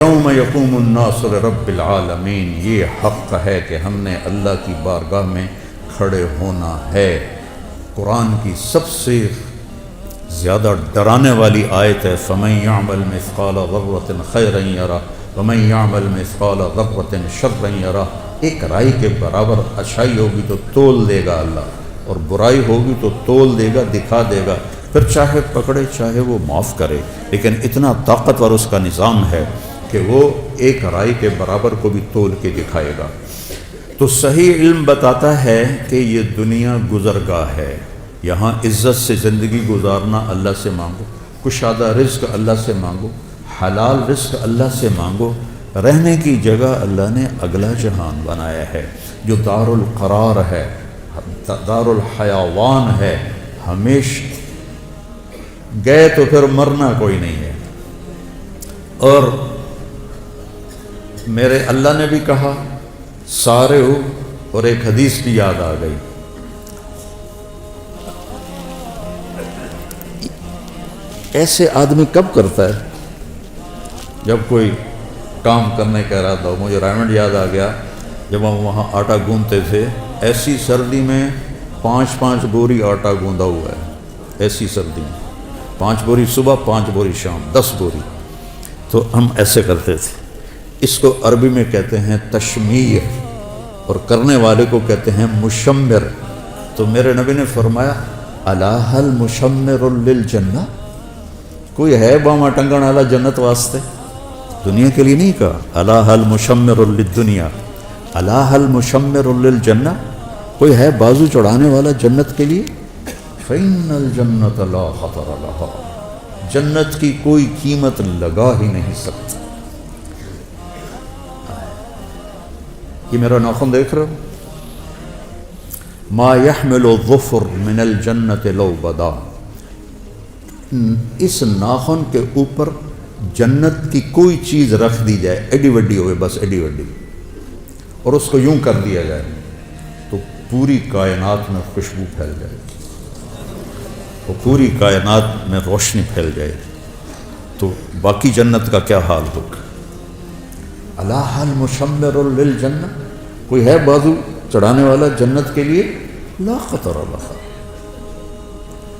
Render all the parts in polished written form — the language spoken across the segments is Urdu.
یوم یقوم الناس لرب العالمین، یہ حق ہے کہ ہم نے اللہ کی بارگاہ میں کھڑے ہونا ہے۔ قرآن کی سب سے زیادہ ڈرانے والی آیت ہے فَمَن يَعْمَلْ مِثْقَالَ ذَرَّةٍ خَيْرًا يَرَهُ وَمَن يَعْمَلْ مِثْقَالَ ذَرَّةٍ شَرًّا يَرَهُ۔ ایک رائی کے برابر اچھائی ہوگی تو تول دے گا اللہ، اور برائی ہوگی تو تول دے گا، دکھا دے گا، پھر چاہے پکڑے چاہے وہ معاف کرے۔ لیکن اتنا طاقتور اس کا نظام ہے کہ وہ ایک رائی کے برابر کو بھی تول کے دکھائے گا۔ تو صحیح علم بتاتا ہے کہ یہ دنیا گزرگاہ ہے، یہاں عزت سے زندگی گزارنا اللہ سے مانگو، کشادہ رزق اللہ سے مانگو، حلال رزق اللہ سے مانگو۔ رہنے کی جگہ اللہ نے اگلا جہان بنایا ہے جو دار القرار ہے، دار الحیوان ہے، ہمیشہ گئے تو پھر مرنا کوئی نہیں ہے۔ اور میرے اللہ نے بھی کہا سارے ہو، اور ایک حدیث کی یاد آ گئی، ایسے آدمی کب کرتا ہے جب کوئی کام کرنے کا ارادہ ہو۔ مجھے رائمنڈ یاد آ گیا جب ہم وہاں آٹا گوندتے تھے، ایسی سردی میں 5 بوری آٹا گوندا ہوا ہے، ایسی سردی میں 5 بوری صبح 5 بوری شام، 10 بوری۔ تو ہم ایسے کرتے تھے۔ اس کو عربی میں کہتے ہیں تشمیر، اور کرنے والے کو کہتے ہیں مشمر۔ تو میرے نبی نے فرمایا الا هل مشمر للجنہ، کوئی ہے باما ٹنگن والا جنت واسطے؟ دنیا کے لیے نہیں کہا، الا هل مشمر للدنیا، الا هل مشمر للجنہ، کوئی ہے بازو چڑھانے والا جنت کے لیے؟ فإن الجنة لا خطر لها، جنت کی کوئی قیمت لگا ہی نہیں سکتی۔ یہ میرا ناخن دیکھ رہے ہو؟ ما يحمل الظفر من الجنة لو بدا، اس ناخن کے اوپر جنت کی کوئی چیز رکھ دی جائے، ایڈی وڈی ہوئے، بس ایڈی وڈی، اور اس کو یوں کر دیا جائے تو پوری کائنات میں خوشبو پھیل جائے گی، وہ پوری کائنات میں روشنی پھیل جائے گی، تو باقی جنت کا کیا حال ہوگا؟ الا هل مشمر للجنہ، کوئی ہے بازو چڑھانے والا جنت کے لیے؟ لا خطر لها،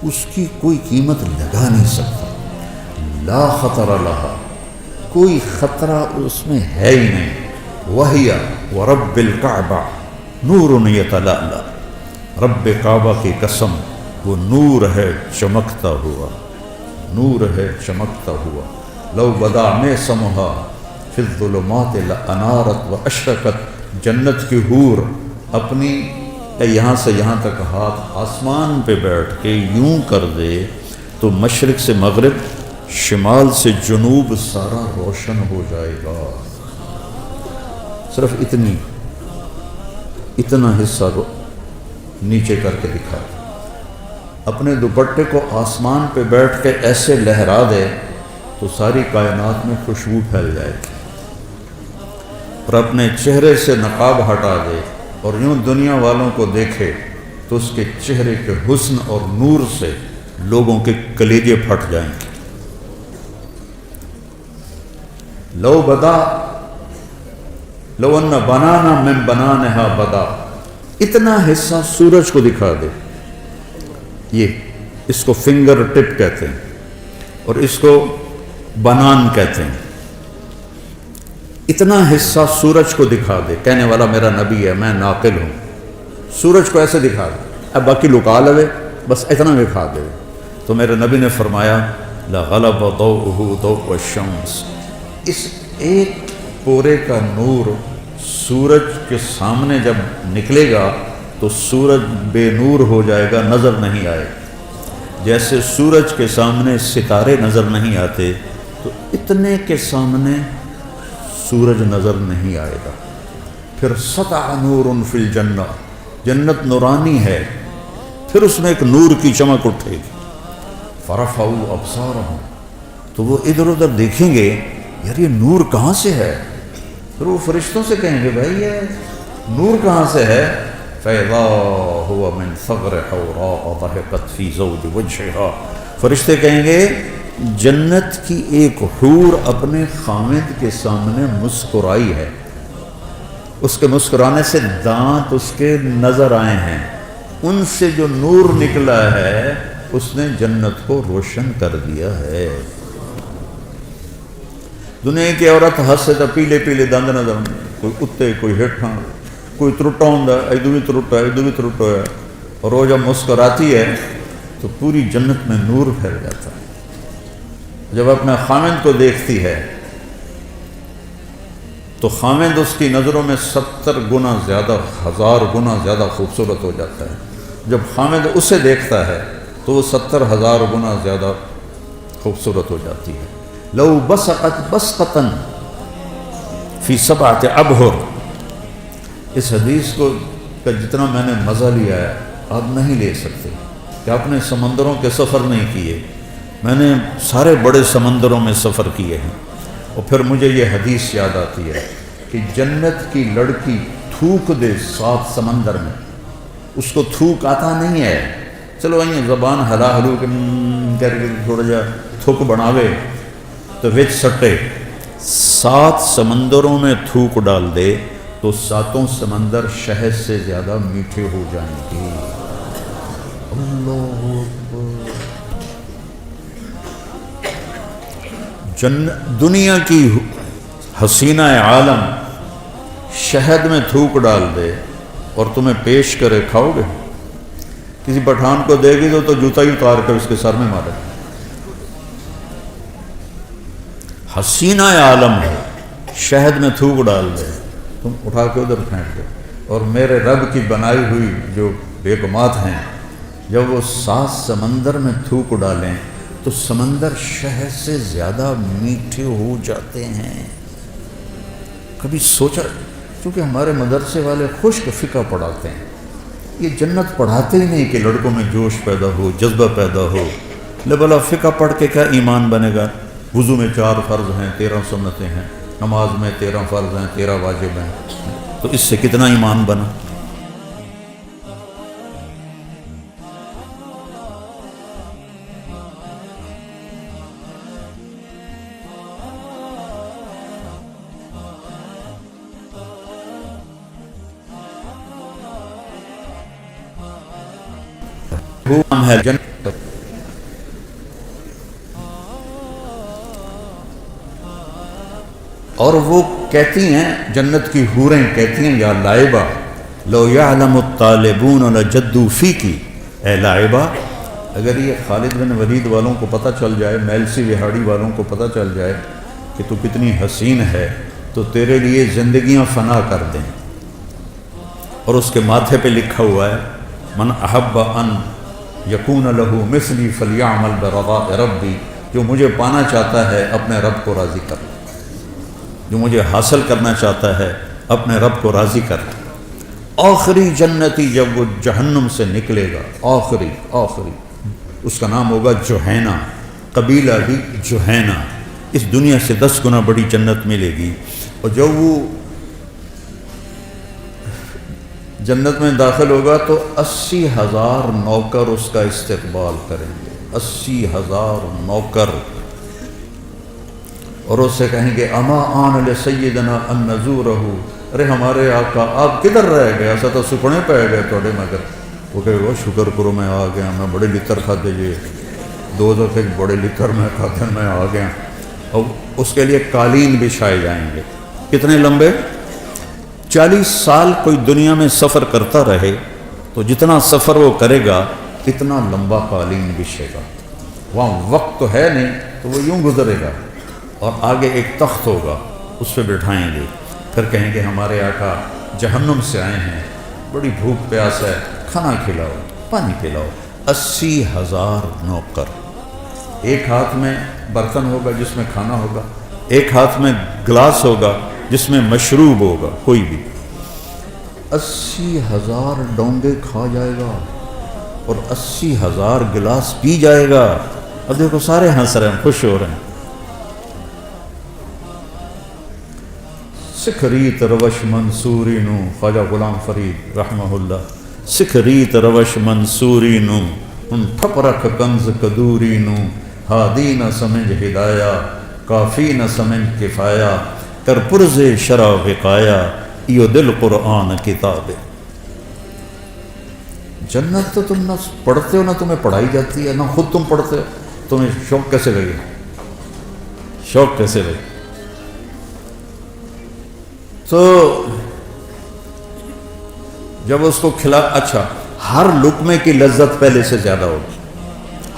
اس کی کوئی قیمت لگا نہیں سکتا۔ لا خطر لها، کوئی خطرہ اس میں ہے ہی نہیں۔ وہی ورب الکعبہ نور یتلألأ، رب کعبہ کی قسم، وہ نور ہے چمکتا ہوا، نور ہے چمکتا ہوا۔ لو بدا میں سمہا فی الظلمات لانارت واشرقت، جنت کی حور اپنی یہاں سے یہاں تک ہاتھ آسمان پہ بیٹھ کے یوں کر دے تو مشرق سے مغرب، شمال سے جنوب سارا روشن ہو جائے گا۔ صرف اتنا حصہ نیچے کر کے دکھا، اپنے دوپٹے کو آسمان پہ بیٹھ کے ایسے لہرا دے تو ساری کائنات میں خوشبو پھیل جائے گی، اور اپنے چہرے سے نقاب ہٹا دے اور یوں دنیا والوں کو دیکھے تو اس کے چہرے کے حسن اور نور سے لوگوں کے کلیجے پھٹ جائیں گے۔ لو بدا لو ان بنانا من بنانہا بدا، اتنا حصہ سورج کو دکھا دے، یہ اس کو فنگر ٹپ کہتے ہیں اور اس کو بنان کہتے ہیں۔ اتنا حصہ سورج کو دکھا دے، کہنے والا میرا نبی ہے، میں ناقل ہوں، سورج کو ایسے دکھا دے، اب باقی لکا لے، بس اتنا دکھا دے۔ تو میرے نبی نے فرمایا لغلب ضوءہ ضوء الشمس، اس ایک پورے کا نور سورج کے سامنے جب نکلے گا تو سورج بے نور ہو جائے گا، نظر نہیں آئے گا۔ جیسے سورج کے سامنے ستارے نظر نہیں آتے تو اتنے کے سامنے سورج نظر نہیں آئے گا۔ پھر سطع نور فی الجنہ، جنت نورانی ہے، پھر اس میں ایک نور کی چمک اٹھے گی۔ فرفعوا ابصارہم، تو وہ ادھر ادھر دیکھیں گے، یار یہ نور کہاں سے ہے؟ پھر وہ فرشتوں سے کہیں گے بھائی یہ نور کہاں سے ہے؟ فَإِذَا هُوَ مِنْ ثَغْرِ حَوْرَاءَ ضَحِكَتْ فِي زَوْجِ وَجْهِهَا، فرشتے کہیں گے جنت کی ایک حور اپنے خامد کے سامنے مسکرائی ہے، اس کے مسکرانے سے دانت اس کے نظر آئے ہیں، ان سے جو نور نکلا ہے اس نے جنت کو روشن کر دیا ہے۔ دنیا کی عورت ہسے تو پیلے پیلے دند نظر، کوئی اتنے کوئی ہیٹھاں، کوئی ترٹا ہوں ادو بھی ترٹا ہے ادو بھی ترٹا ہے، اور وہ جب مسکراتی ہے تو پوری جنت میں نور پھیل جاتا ہے۔ جب اپنے خامند کو دیکھتی ہے تو خامند اس کی نظروں میں 70 گنا زیادہ، 1000 گنا زیادہ خوبصورت ہو جاتا ہے۔ جب خامند اسے دیکھتا ہے تو وہ 70,000 گنا زیادہ خوبصورت ہو جاتی ہے۔ لو بسقت بسقتن فی 7 ابحر، اس حدیث کو کا جتنا میں نے مزہ لیا ہے آپ نہیں لے سکتے، کہ آپ نے سمندروں کے سفر نہیں کیے، میں نے سارے بڑے سمندروں میں سفر کیے ہیں، اور پھر مجھے یہ حدیث یاد آتی ہے کہ جنت کی لڑکی تھوک دے 7 سمندر میں، اس کو تھوک آتا نہیں ہے، چلو یہ زبان ہلا ہلو کر کے تھوڑا جا تھوک بناوے تو وچ سٹے، 7 سمندروں میں تھوک ڈال دے تو 7 سمندر شہد سے زیادہ میٹھے ہو جائیں گے۔ اللہ اکبر۔ دنیا کی حسینہ عالم شہد میں تھوک ڈال دے اور تمہیں پیش کرے، کھاؤ گے؟ کسی پٹھان کو دے گی تو جوتا ہی اتار کر اس کے سر میں مارے۔ حسینہ عالم ہے، شہد میں تھوک ڈال دے، تم اٹھا کے ادھر پھینک دو۔ اور میرے رب کی بنائی ہوئی جو بیگمات ہیں، جب وہ 7 سمندر میں تھوک ڈالیں تو سمندر شہد سے زیادہ میٹھے ہو جاتے ہیں۔ کبھی سوچا؟ کیونکہ ہمارے مدرسے والے خشک فقہ پڑھاتے ہیں، یہ جنت پڑھاتے ہی نہیں کہ لڑکوں میں جوش پیدا ہو، جذبہ پیدا ہو۔ لبلا فقہ پڑھ کے کیا ایمان بنے گا؟ وضو میں 4 فرض ہیں، 13 سنتیں ہیں، نماز میں 13 فرض ہیں، 13 واجب ہیں، تو اس سے کتنا ایمان بنا؟ وہ ہے جنت۔ اور وہ کہتی ہیں، جنت کی حوریں کہتی ہیں، یا لائبہ لو یعلم الطالبون لجدوا فیکی، اے لائبہ اگر یہ خالد بن ولید والوں کو پتہ چل جائے، میلسی وہاڑی والوں کو پتہ چل جائے کہ تو کتنی حسین ہے تو تیرے لیے زندگیاں فنا کر دیں۔ اور اس کے ماتھے پہ لکھا ہوا ہے، من احب ان یکون لہ مثلی فلیعمل برضاء ربی، جو مجھے پانا چاہتا ہے اپنے رب کو راضی کر، جو مجھے حاصل کرنا چاہتا ہے اپنے رب کو راضی کر۔ آخری جنتی جب وہ جہنم سے نکلے گا، آخری اس کا نام ہوگا جوہینہ، قبیلہ بھی جوہینہ، اس دنیا سے 10 گنا بڑی جنت ملے گی۔ اور جب وہ جنت میں داخل ہوگا تو 80,000 نوکر اس کا استقبال کریں گے، 80,000 نوکر، اور اس سے کہیں گے اما آن لسیدنا ان نزورہ، ارے ہمارے آقا آپ کدھر رہ گئے، ایسا تو سکھنے پہ گئے توڑے مگر۔ وہ کہے وہ شکر کرو میں آ گیا، میں بڑے لتر کھاتے جی 2 دفعے بڑے لتر میں کھاتے میں آ گیا۔ اور اس کے لیے قالین بچھائے جائیں گے، کتنے لمبے؟ 40 سال کوئی دنیا میں سفر کرتا رہے تو جتنا سفر وہ کرے گا اتنا لمبا قالین بچھے گا۔ وہاں وقت تو ہے نہیں تو وہ یوں گزرے گا، اور آگے ایک تخت ہوگا، اس پہ بٹھائیں گے، پھر کہیں گے ہمارے آقا جہنم سے آئے ہیں، بڑی بھوک پیاس ہے، کھانا کھلاؤ، پانی پلاؤ۔ 80,000 نوکر، ایک ہاتھ میں برتن ہوگا جس میں کھانا ہوگا، ایک ہاتھ میں گلاس ہوگا جس میں مشروب ہوگا، کوئی بھی 80,000 ڈونگے کھا جائے گا اور 80,000 گلاس پی جائے گا۔ اور دیکھو سارے ہنس رہے ہیں، خوش ہو رہے ہیں۔ سکھ ریت روش منصوری نو، خواجہ غلام فرید رحمہ اللہ، سکھ ریت روش منصوری نو، ان ٹھپ رکھ کنز کدوری نو، ہادی نہ سمجھ ہدایہ، کافی نہ سمجھ کفایہ، کر پرز شرع وقایا، ایو دل قرآن کتاب۔ جنت تو تم نہ پڑھتے ہو نہ تمہیں پڑھائی جاتی ہے، نہ خود تم پڑھتے ہو، تمہیں شوق کیسے لگے؟ شوق کیسے لگے؟ تو جب اس کو کھلا، اچھا ہر لقمے کی لذت پہلے سے زیادہ ہوگی،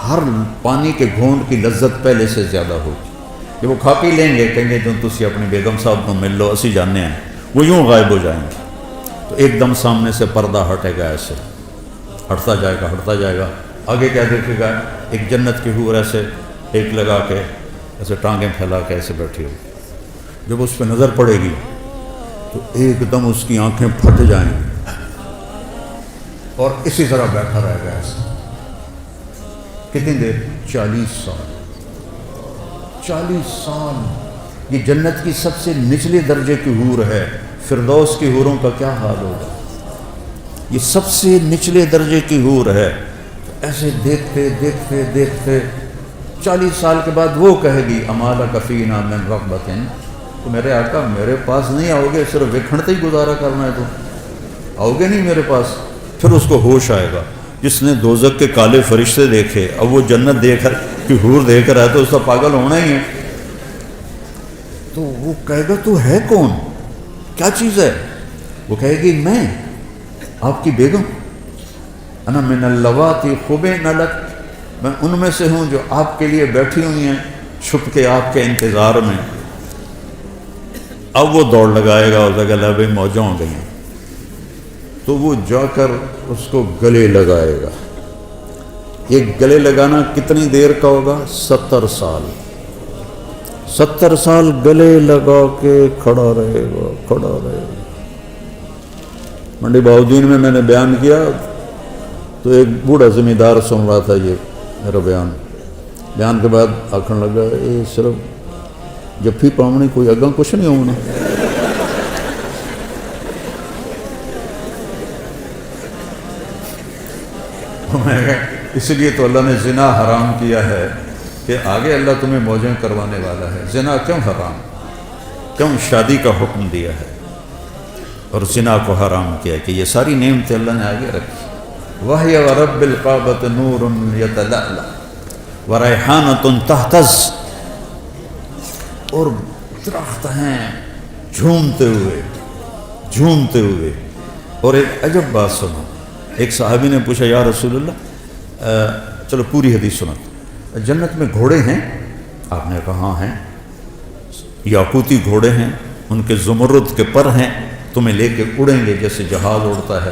ہر پانی کے گھونٹ کی لذت پہلے سے زیادہ ہوگی۔ جب وہ کھا پی لیں گے کہیں گے جو تسی اپنی بیگم صاحب کو مل لو، اسی جاننے ہیں، وہ یوں غائب ہو جائیں گے، تو ایک دم سامنے سے پردہ ہٹے گا، ایسے ہٹتا جائے گا، ہٹتا جائے گا، آگے کیا دیکھے گا؟ ایک جنت کی حور ایسے ایک لگا کے ایسے ٹانگیں پھیلا کے ایسے بیٹھی ہوگی۔ جب اس پہ نظر پڑے گی تو ایک دم اس کی آنکھیں پھٹ جائیں گی اور اسی طرح بیٹھا رہے گا ایسے۔ کتنی دیر؟ 40 سال۔ 40 سال۔ یہ جنت کی سب سے نچلے درجے کی حور ہے، فردوس کی حوروں کا کیا حال ہوگا؟ یہ سب سے نچلے درجے کی حور ہے۔ ایسے دیکھتے دیکھتے دیکھتے 40 سال کے بعد وہ کہے گی اما لک فینا من رغبۃ، تو میرے آقا میرے پاس نہیں آؤ گے، صرف وکھڑتے ہی گزارا کرنا ہے، تو آؤ گے نہیں میرے پاس؟ پھر اس کو ہوش آئے گا۔ جس نے دوزخ کے کالے فرشتے دیکھے، اب وہ جنت دیکھ کر کہ حور دیکھ رہا ہے تو اس کا پاگل ہونا ہی ہے۔ تو وہ کہے گا تو ہے کون؟ کیا چیز ہے؟ وہ کہے گی میں آپ کی بیگم، انا من اللواتی خبئن لک، میں ان میں سے ہوں جو آپ کے لیے بیٹھی ہوئی ہیں چھپ کے آپ کے انتظار میں۔ اب وہ دوڑ لگائے گا اور کہے گا بھائی موجوں ہو گئی ہیں، تو وہ جا کر اس کو گلے لگائے گا۔ یہ گلے لگانا کتنی دیر کا ہوگا؟ 70 سال۔ 70 سال گلے لگا کے کھڑا رہے گا، کھڑا رہے گا۔ منڈی بہاؤالدین میں نے بیان کیا تو ایک بوڑھا زمیندار سن رہا تھا یہ میرا بیان کے بعد آکھن لگا یہ صرف جفی پاؤنی کوئی اگاں کچھ نہیں ہونا۔ اس لیے تو اللہ نے زنا حرام کیا ہے کہ آگے اللہ تمہیں موجیں کروانے والا ہے۔ زنا کیوں حرام؟ کیوں شادی کا حکم دیا ہے اور زنا کو حرام کیا کہ یہ ساری نعمتیں اللہ نے آگے رکھی۔ وَهِيَ وَرَبِّ الْقَعْبَةِ نُورٌ يَتَلَأْلَأُ وَرَيْحَانَةٌ تَهْتَزُّ، اور درخت ہیں جھومتے ہوئے۔ اور ایک عجب بات سنو، ایک صحابی نے پوچھا یا رسول اللہ، چلو پوری حدیث سنو، جنت میں گھوڑے ہیں؟ آپ نے کہا ہاں ہیں، یاقوتی گھوڑے ہیں، ان کے زمرد کے پر ہیں، تمہیں لے کے اڑیں گے جیسے جہاز اڑتا ہے۔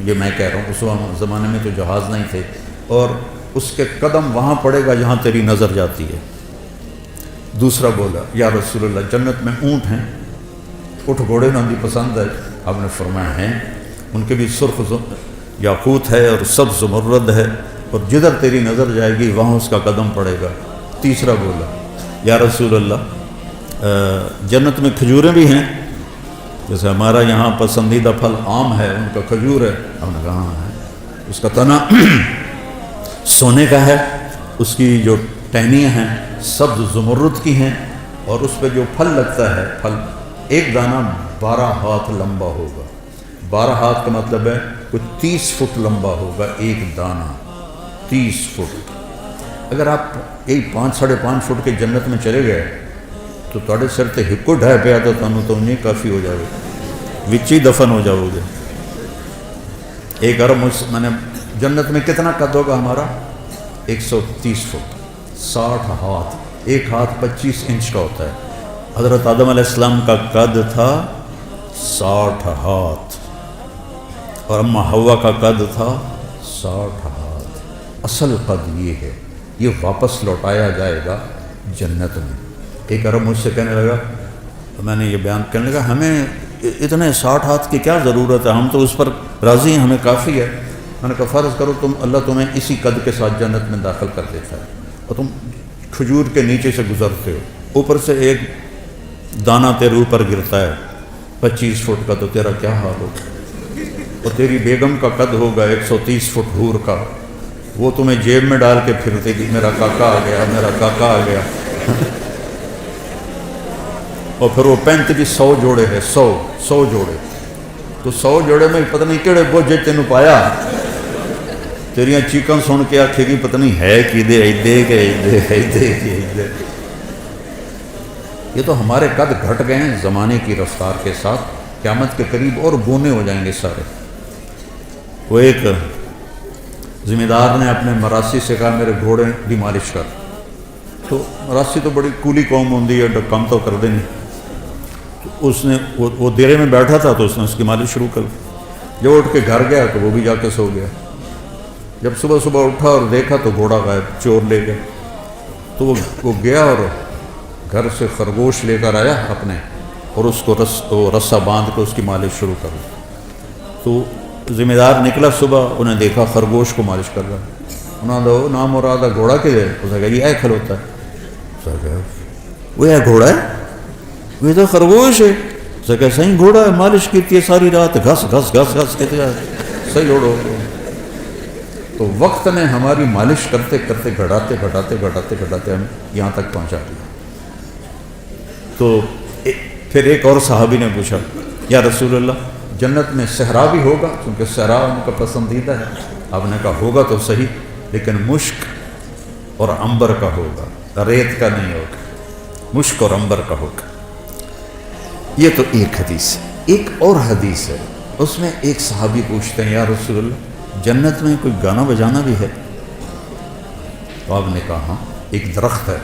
یہ میں کہہ رہا ہوں، اس زمانے میں تو جہاز نہیں تھے، اور اس کے قدم وہاں پڑے گا جہاں تیری نظر جاتی ہے۔ دوسرا بولا یا رسول اللہ جنت میں اونٹ ہیں؟ اونٹ گھوڑے نہ بھی پسند ہے؟ آپ نے فرمایا ہیں، ان کے بھی سرخ یاقوت ہے اور سبز زمرد ہے، اور جدھر تیری نظر جائے گی وہاں اس کا قدم پڑے گا۔ تیسرا بولا یا رسول اللہ جنت میں کھجوریں بھی ہیں؟ جیسے ہمارا یہاں پسندیدہ پھل آم ہے، ان کا کھجور ہے؟ ہم نے کہا ہاں ہے، اس کا تنا سونے کا ہے، اس کی جو ٹہنیاں ہیں سبز زمرد کی ہیں، اور اس پہ جو پھل لگتا ہے، پھل ایک دانہ 12 ہاتھ لمبا ہوگا۔ 12 ہاتھ کا مطلب ہے کوئی 30 فٹ لمبا ہوگا ایک دانہ، 30 فٹ۔ اگر آپ یہی 5 ساڑھے 5 فٹ کے جنت میں چلے گئے تو تھوڑے سر تے ہکو ڈھائے پیا تو تمہیں تو نہیں کافی ہو جائے گا، وچی دفن ہو جاؤ گے۔ ایک ارب میں نے جنت میں کتنا قد ہوگا ہمارا؟ 130 فٹ، 60 ہاتھ، ایک ہاتھ 25 انچ کا ہوتا ہے۔ حضرت آدم علیہ السلام کا قد تھا 60 ہاتھ، اور اماں حوا کا قد تھا 60 ہاتھ۔ اصل قد یہ ہے، یہ واپس لوٹایا جائے گا جنت میں۔ ایک عرب مجھ سے کہنے لگا، میں نے یہ بیان کرنے لگا ہمیں اتنے 60 ہاتھ کی کیا ضرورت ہے، ہم تو اس پر راضی ہیں، ہمیں کافی ہے۔ میں نے کہا فرض کرو اللہ تمہیں اسی قد کے ساتھ جنت میں داخل کر دیتا ہے، اور تم کھجور کے نیچے سے گزرتے ہو، اوپر سے ایک دانہ تیرے اوپر گرتا ہے 25 فٹ کا، تو تیرا کیا حال ہوگا؟ اور تیری بیگم کا قد ہوگا 130 فٹ حور کا، وہ تمہیں جیب میں ڈال کے پھرتے کہ میرا کاکا آ گیا، میرا کاکا آ گیا اور پھر وہ پینٹ کی 100 جوڑے ہے، 100 جوڑے، تو 100 جوڑے میں پتہ نہیں کہڑے بوجھے تینوں پایا، تیریاں چیکاں سن کے آکھے گی پتہ نہیں ہے کی دے ایدے کہ ایدے۔ یہ تو ہمارے قد گھٹ گئے ہیں زمانے کی رفتار کے ساتھ، قیامت کے قریب اور بونے ہو جائیں گے سارے۔ وہ ایک ذمہ دار نے اپنے مراسی سے کہا میرے گھوڑے کی مالش کر، تو مراسی تو بڑی کولی قوم ہوندی ہے، کم تو کر دیں تو اس نے وہ دیرے میں بیٹھا تھا تو اس نے اس کی مالش شروع کر دی۔ جب اٹھ کے گھر گیا تو وہ بھی جا کے سو گیا۔ جب صبح اٹھا اور دیکھا تو گھوڑا غائب، چور لے گیا۔ تو وہ گیا اور گھر سے خرگوش لے کر آیا اپنے، اور اس کو رسہ باندھ کے اس کی مالش شروع کر دی۔ تو ذمہ دار نکلا صبح، انہیں دیکھا خرگوش کو مالش کر رہا، انہوں نے کہا نام مراد گھوڑا کدھر؟ اس نے کہا یہ کھلوتا ہے۔ اس نے کہا وہ ہے گھوڑا ہے؟ وہ تو خرگوش ہے۔ اس نے کہا صحیح گھوڑا ہے، مالش کی ساری رات، گھس گھس گھس گھس کہتے ہیں صحیح اوڑو۔ تو وقت نے ہماری مالش کرتے کرتے گھٹاتے ہم یہاں تک پہنچا دیا۔ تو پھر ایک اور صحابی نے پوچھا یا رسول اللہ جنت میں صحرا بھی ہوگا؟ کیونکہ صحرا ان کا پسندیدہ ہے۔ آپ نے کہا ہوگا تو صحیح، لیکن مشک اور عنبر کا ہوگا، ریت کا نہیں ہوگا، مشک اور عنبر کا ہوگا۔ یہ تو ایک حدیث ہے۔ ایک اور حدیث ہے، اس میں ایک صحابی پوچھتے ہیں یا رسول اللہ جنت میں کوئی گانا بجانا بھی ہے؟ تو آپ نے کہا ہاں، ایک درخت ہے،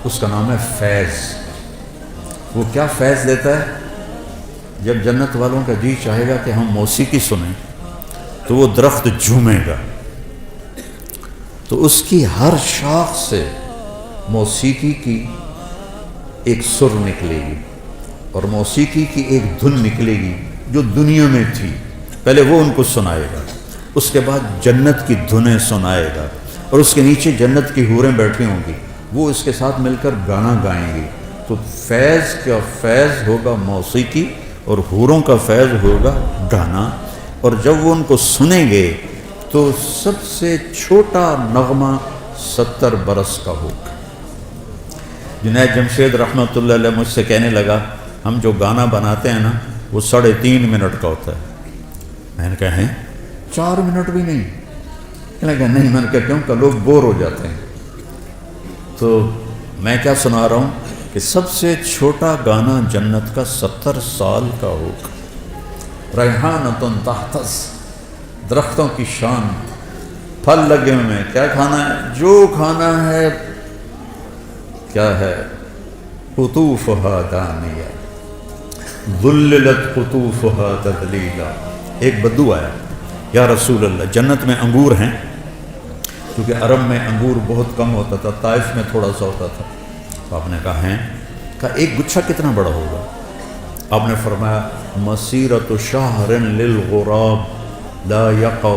اس کا نام ہے فیض۔ وہ کیا فیض دیتا ہے؟ جب جنت والوں کا جی چاہے گا کہ ہم موسیقی سنیں تو وہ درخت جھومے گا، تو اس کی ہر شاخ سے موسیقی کی ایک سر نکلے گی اور موسیقی کی ایک دھن نکلے گی جو دنیا میں تھی، پہلے وہ ان کو سنائے گا، اس کے بعد جنت کی دھنیں سنائے گا، اور اس کے نیچے جنت کی حوریں بیٹھی ہوں گی، وہ اس کے ساتھ مل کر گانا گائیں گی۔ تو فیض کا فیض ہوگا موسیقی اور حوروں کا فیض ہوگا گانا، اور جب وہ ان کو سنیں گے تو سب سے چھوٹا نغمہ 70 برس کا ہوگا۔ جنید جمشید رحمۃ اللہ علیہ مجھ سے کہنے لگا ہم جو گانا بناتے ہیں نا وہ 3.5 منٹ کا ہوتا ہے۔ میں نے کہا ہیں 4 منٹ بھی نہیں؟ کہنے لگا نہیں۔ میں نے کہا کیوں؟ کہ لوگ بور ہو جاتے ہیں۔ تو میں کیا سنا رہا ہوں کہ سب سے چھوٹا گانا جنت کا 70 سال کا ہوگا۔ ریحانۃ تحتز، درختوں کی شان، پھل لگے ہوئے ہیں، کیا کھانا ہے؟ جو کھانا ہے کیا ہے؟ قطوفہا دانیہ ذللت قطوفہا تذلیلا۔ ایک بدو آیا یا رسول اللہ جنت میں انگور ہیں، کیونکہ عرب میں انگور بہت کم ہوتا تھا، طائف میں تھوڑا سا ہوتا تھا۔ تو آپ نے کہا ہیں؟ کہا ایک گچھا کتنا بڑا ہوگا؟ آپ نے فرمایا مسیرۃ شہر للغراب لا یقع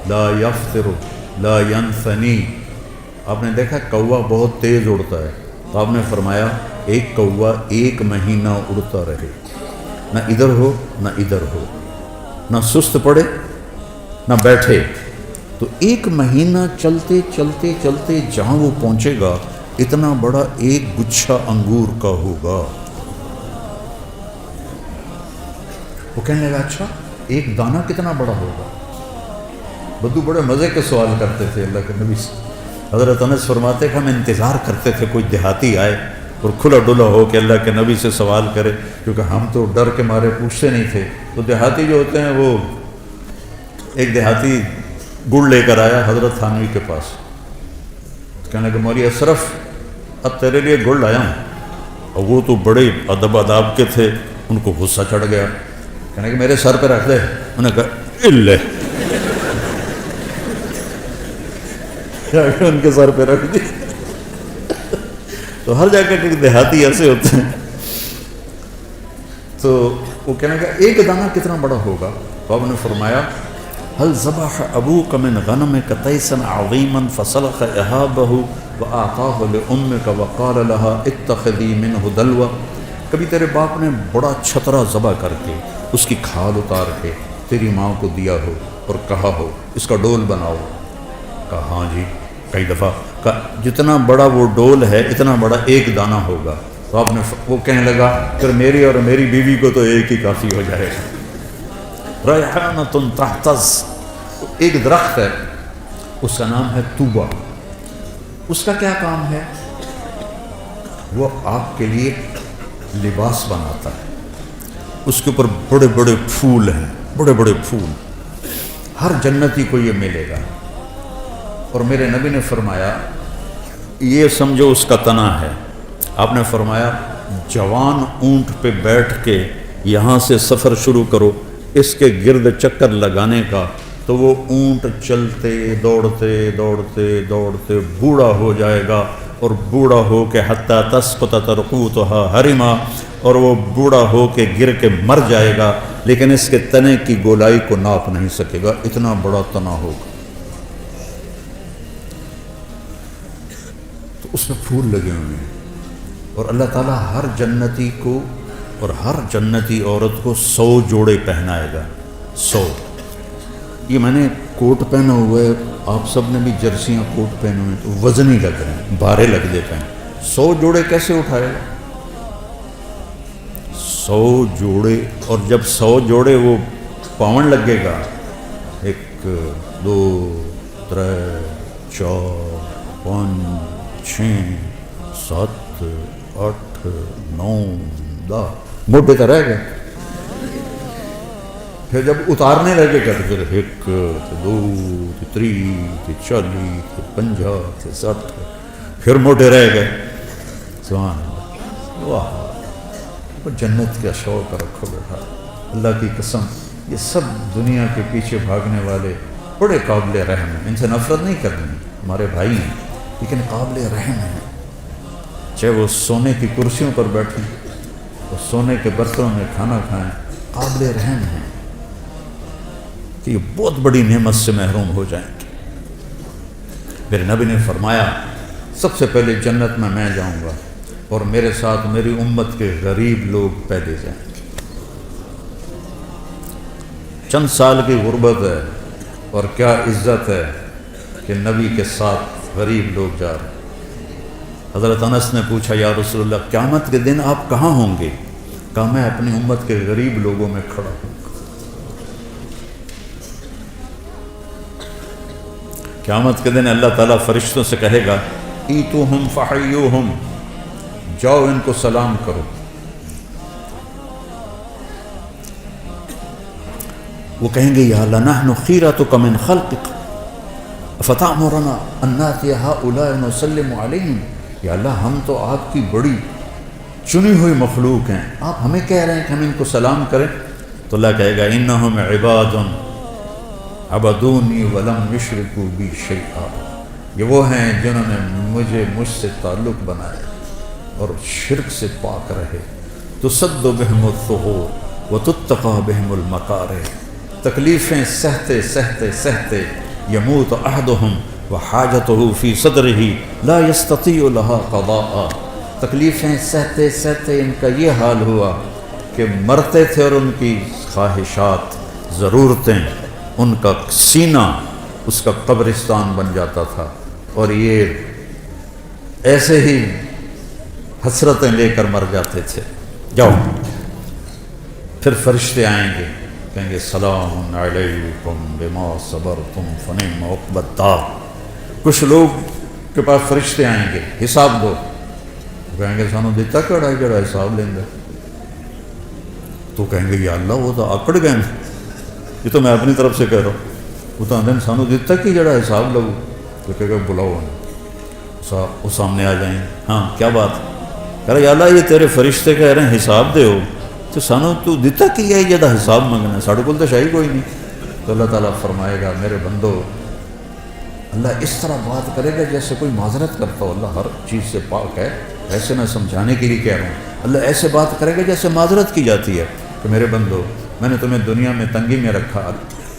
لا یفطر لا ینثنی۔ آپ نے دیکھا کوا بہت تیز اڑتا ہے، تو آپ نے فرمایا ایک کوا 1 مہینہ اڑتا رہے، نہ ادھر ہو نہ ادھر ہو، نہ سست پڑے نہ بیٹھے، تو 1 مہینہ چلتے چلتے چلتے جہاں وہ پہنچے گا اتنا بڑا ایک گچھا انگور کا ہوگا۔ وہ کہنے لگا اچھا ایک دانہ کتنا بڑا ہوگا؟ بدو بڑے مزے کے سوال کرتے تھے اللہ کے نبی سے۔ حضرت انس فرماتے کہ ہم انتظار کرتے تھے کوئی دیہاتی آئے اور کھلا ڈلا ہو کہ اللہ کے نبی سے سوال کرے، کیونکہ ہم تو ڈر کے مارے پوچھتے نہیں تھے۔ تو دیہاتی جو ہوتے ہیں، وہ ایک دیہاتی گڑ لے کر آیا حضرت تھانوی کے پاس، کہنے کہ مولوی اشرف اب تیرے لیے گڑ لایا ہوں، اور وہ تو بڑے ادب آداب کے تھے، ان کو غصہ چڑھ گیا، کہنے کہ میرے سر پہ رکھ دے۔ انہوں نے کہا اللہ، ان کے سر پہ رکھ دی۔ تو ہر جگہ کے دیہاتی ایسے ہوتے ہیں۔ تو وہ کہنے کا ایک دانہ کتنا بڑا ہوگا؟ تو آپ نے فرمایا هل ذبح ابوك من غنمك طيسا عظيما فسلخ اهابه واعطاه لامك وقال لها اتخذي منه دلوا۔ کبھی تیرے باپ نے بڑا چھترا ذبح کر کے اس کی کھال اتار کے تیری ماں کو دیا ہو اور کہا ہو اس کا ڈول بناؤ، کہا ہاں جی کئی دفعہ، کہا جتنا بڑا وہ ڈول ہے اتنا بڑا ایک دانہ ہوگا. تو آپ نے وہ کہنے لگا پھر میری اور میری بیوی کو تو ایک ہی کافی ہو جائے گا. ریحانۃ تہتز، ایک درخت ہے اس کا نام ہے طوبہ. اس کا کیا کام ہے؟ وہ آپ کے لیے لباس بناتا ہے. اس کے اوپر بڑے بڑے پھول ہیں، بڑے بڑے پھول، ہر جنتی کو یہ ملے گا. اور میرے نبی نے فرمایا یہ سمجھو اس کا تنا ہے. آپ نے فرمایا جوان اونٹ پہ بیٹھ کے یہاں سے سفر شروع کرو اس کے گرد چکر لگانے کا، تو وہ اونٹ چلتے دوڑتے دوڑتے دوڑتے بوڑھا ہو جائے گا، اور بوڑھا ہو کے حتیٰ تسقط ترقوتها حرما، اور وہ بوڑھا ہو کے گر کے مر جائے گا، لیکن اس کے تنے کی گولائی کو ناپ نہیں سکے گا، اتنا بڑا تنا ہوگا. تو اس میں پھول لگے ہوئے ہیں، اور اللہ تعالیٰ ہر جنتی کو اور ہر جنتی عورت کو 100 جوڑے پہنائے گا. 100. یہ میں نے کوٹ پہنا ہوا ہے، آپ سب نے بھی جرسیاں کوٹ پہنے ہوئے تو وزنی لگ رہے ہیں، بھارے لگ دیتے ہیں. 100 جوڑے کیسے اٹھائے گا؟ 100 جوڑے. اور جب 100 جوڑے وہ پاون لگے گا، 1 2 3 4 5 6 7 8 9 10 موٹے تو رہ گئے. پھر جب اتارنے لگے گا تو پھر 1 2 3 40 50 60 پھر موٹے رہ گئے. سبحان اللہ. واہ، جنت کا شوق رکھو بیٹا. اللہ کی قسم یہ سب دنیا کے پیچھے بھاگنے والے بڑے قابل رحم ہیں. ان سے نفرت نہیں کرنی، ہمارے بھائی ہیں لیکن قابل رحم ہیں. چاہے وہ سونے کی کرسیوں پر بیٹھیں، وہ سونے کے برتنوں میں کھانا کھائیں، قابل رحم ہیں کہ یہ بہت بڑی نعمت سے محروم ہو جائیں گے. میرے نبی نے فرمایا سب سے پہلے جنت میں جاؤں گا اور میرے ساتھ میری امت کے غریب لوگ پیدا جائیں گے. چند سال کی غربت ہے اور کیا عزت ہے کہ نبی کے ساتھ غریب لوگ جا رہے ہیں. حضرت انس نے پوچھا یا رسول اللہ قیامت کے دن آپ کہاں ہوں گے؟ کہا میں اپنی امت کے غریب لوگوں میں کھڑا ہوں. قیامت کے دن اللہ تعالیٰ فرشتوں سے کہے گا ایتوہم فحیوہم، جاؤ ان کو سلام کرو. وہ کہیں گے یا لنحن خیرتک من خلقک فتأمرنا ان نأتی ہؤلاء ونسلم علیہم. یا اللہ ہم تو آپ کی بڑی چنی ہوئی مخلوق ہیں، آپ ہمیں کہہ رہے ہیں کہ ہم ان کو سلام کریں. تو اللہ کہے گا انہم عباد عبدونی ولم یشرکوا بی شیئا. یہ وہ ہیں جنہوں نے مجھ سے تعلق بنایا اور شرک سے پاک رہے. تصد بہم الثغور وتتقى بہم المکارہ. تکلیفیں سہتے سہتے سہتے یموت احدہم وحاجتہ فی صدرہ لا یستطیع لها قضاء. تکلیفیں سہتے سہتے ان کا یہ حال ہوا کہ مرتے تھے اور ان کی خواہشات، ضرورتیں، ان کا سینہ اس کا قبرستان بن جاتا تھا، اور یہ ایسے ہی حسرتیں لے کر مر جاتے تھے. جاؤ. پھر فرشتے آئیں گے کہیں گے سلام علیکم بما صبرتم فنعم عقبی الدار. کچھ لوگ کے پاس فرشتے آئیں گے حساب دو، کہیں گے سانو دیتا کڑا ہے جڑا حساب لیں گے. تو کہیں گے یا اللہ وہ تو آکڑ گئے ہیں، یہ تو میں اپنی طرف سے کہہ رہا ہوں. وہ تو آدھے سانو دیتا کہ جڑا حساب لگو. تو کہے گا بلاؤ وہ سامنے آ جائیں. ہاں کیا بات؟ کہہ رہا یا اللہ یہ تیرے فرشتے کہہ رہے ہیں حساب دے ہو، تو سانو تو دیتا کہ ہے جڑا حساب منگنا ہے، ساڑھے کول تو شاہی کوئی نہیں. تو اللہ تعالیٰ فرمائے گا میرے بندو، اللہ اس طرح بات کرے گا جیسے کوئی معذرت کرتا ہو. اللہ ہر چیز سے پاک ہے، ایسے میں سمجھانے کے لیے کہہ رہا ہوں. اللہ ایسے بات کرے گا جیسے معذرت کی جاتی ہے کہ میرے بندو میں نے تمہیں دنیا میں تنگی میں رکھا،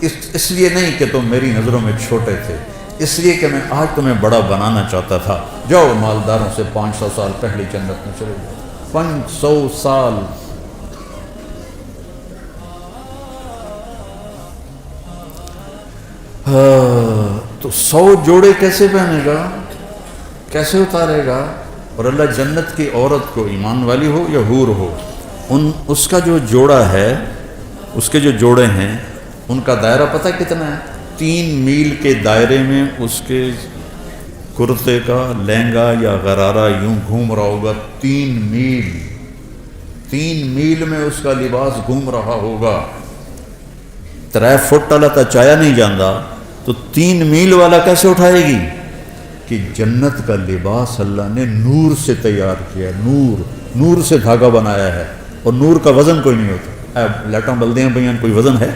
اس لیے نہیں کہ تم میری نظروں میں چھوٹے تھے، اس لیے کہ میں آج تمہیں بڑا بنانا چاہتا تھا. جاؤ مالداروں سے 500 سال پہلی جنت میں چلے جاؤ. 500 سال. تو 100 جوڑے کیسے پہنے گا، کیسے اتارے گا؟ اور اللہ جنت کی عورت کو، ایمان والی ہو یا حور ہو، اس کا جو جوڑا ہے، اس کے جو جوڑے ہیں، ان کا دائرہ پتہ کتنا ہے؟ 3 میل کے دائرے میں اس کے کرتے کا لہنگا یا غرارہ یوں گھوم رہا ہوگا۔ 3 میل میں اس کا لباس گھوم رہا ہوگا۔ 3 فٹ والا تو چایا نہیں جاندہ، تو 3 میل والا کیسے اٹھائے گی؟ کہ جنت کا لباس اللہ نے نور سے تیار کیا ہے، نور سے دھاگا بنایا ہے، اور نور کا وزن کوئی نہیں ہوتا۔ لائٹاں بلدیاں بھائیاں کوئی وزن ہے؟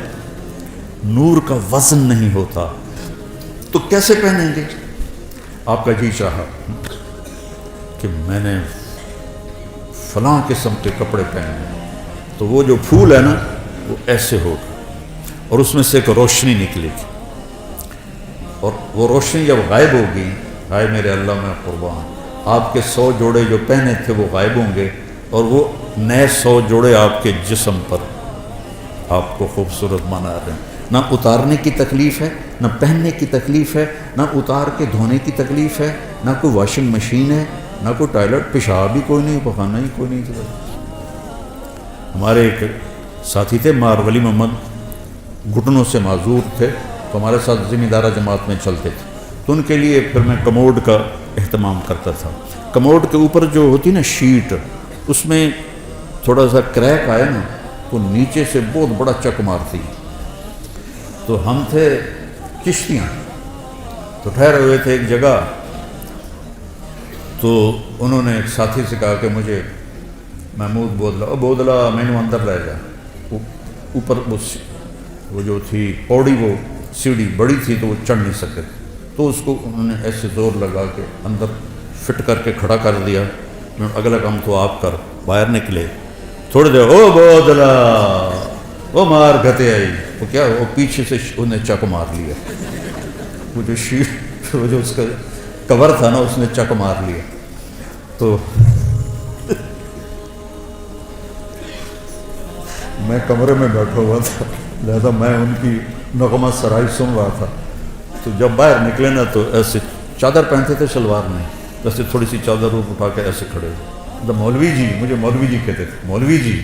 نور کا وزن نہیں ہوتا۔ تو کیسے پہنیں گے؟ آپ کا جی چاہا کہ میں نے فلاں قسم کے کپڑے پہنے، تو وہ جو پھول ہے نا وہ ایسے ہوگا، اور اس میں سے ایک روشنی نکلے گی، اور وہ روشنی جب غائب ہوگی، ہائے میرے اللہ میں قربان، آپ کے 100 جوڑے جو پہنے تھے وہ غائب ہوں گے، اور وہ نئے 100 جوڑے آپ کے جسم پر آپ کو خوبصورت بنا رہے ہیں۔ نہ اتارنے کی تکلیف ہے، نہ پہننے کی تکلیف ہے، نہ اتار کے دھونے کی تکلیف ہے، نہ کوئی واشنگ مشین ہے، نہ کوئی ٹوائلٹ، پیشاب بھی کوئی نہیں، پخانا ہی کوئی نہیں۔ ہمارے ایک ساتھی تھے مار ولی محمد، گھٹنوں سے معذور تھے، تو ہمارے ساتھ ذمہ دارہ جماعت میں چلتے تھے، تو ان کے لیے پھر میں کموڈ کا اہتمام کرتا تھا۔ کموڈ کے اوپر جو ہوتی نا شیٹ، اس میں تھوڑا سا کریک آیا نا تو نیچے سے بہت بڑا چک مارتی۔ تو ہم تھے چشتیاں، تو ٹھہرے ہوئے تھے ایک جگہ، تو انہوں نے ایک ساتھی سے کہا کہ مجھے محمود بودلا مینو اندر لے جا۔ اوپر وہ جو تھی پوڑی، وہ سیڑھی بڑی تھی تو وہ چڑھ نہیں سکے، تو اس کو انہوں نے ایسے زور لگا کے اندر فٹ کر کے کھڑا کر دیا۔ اگلا کام تو آپ کر۔ باہر نکلے تھوڑی دیر، او بودلا، وہ مار گھتے آئی، وہ کیا، وہ پیچھے سے انہیں چک مار لیا، وہ جو شیٹ، وہ جو اس کا کور تھا نا، اس نے چک مار لیا۔ تو میں کمرے میں بیٹھا ہوا تھا، لہذا میں ان کی نغمہ سرائی سن رہا تھا۔ تو جب باہر نکلے نا تو ایسے چادر پہنتے تھے شلوار میں، ایسے تھوڑی سی چادر اٹھا کے ایسے کھڑے ہوئے۔ مولوی جی، مجھے مولوی جی کہتے تھے، مولوی جی